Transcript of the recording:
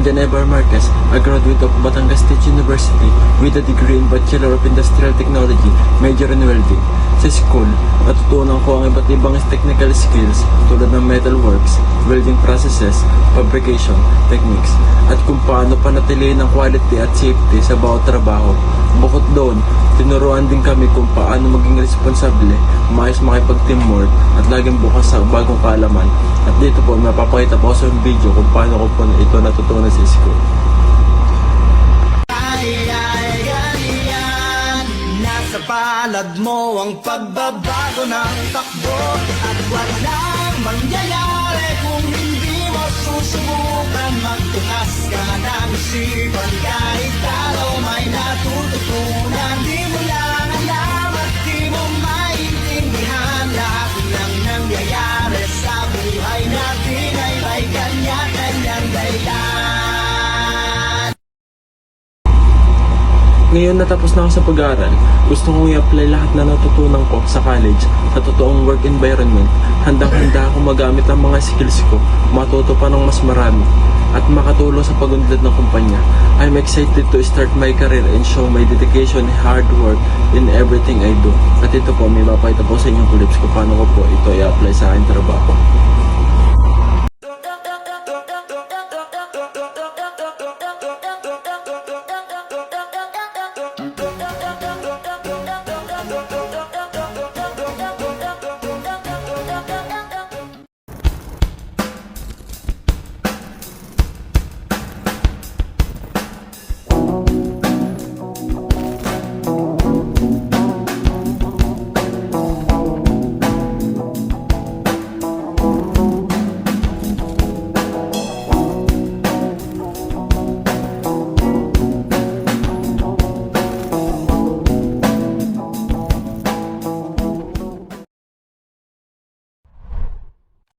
Genevar Marquez, a graduate of Batangas State University with a degree in Bachelor of Industrial Technology, major in welding. Sa school, natutunan ko ang iba't ibang technical skills tulad ng metalworks, welding processes, fabrication, techniques, at kung paano panatilihin ang quality at safety sa bawat trabaho. Bukod doon, tinuruan din kami kung paano maging responsable, maayos makipag-teamwork, at laging bukas sa bagong kaalaman. At dito po, mapapakita po sa video kung paano ko po ito natutunan sa school. Nasa palad mo ang pagbabago ng takbo at walang mangyayari kung hindi mo susubukan. Magtukas ka ng isipan kahit araw may natututunan. Di mo lang alam at di mo maintindihan lahat ng nangyayari sa buhay natin ay may kanya-kanyang dahilan. Ngayon natapos na ako sa pag-aaral, gusto kong i-apply lahat na natutunan ko sa college sa totoong work environment. Handang-handa ako magamit ang mga skills ko, matuto pa ng mas marami, at makatulong sa pag-unlad ng kumpanya. I'm excited to start my career and show my dedication and hard work in everything I do. At ito po, may mapakita po sa inyong clips kung paano ko po ito i-apply sa aking trabaho.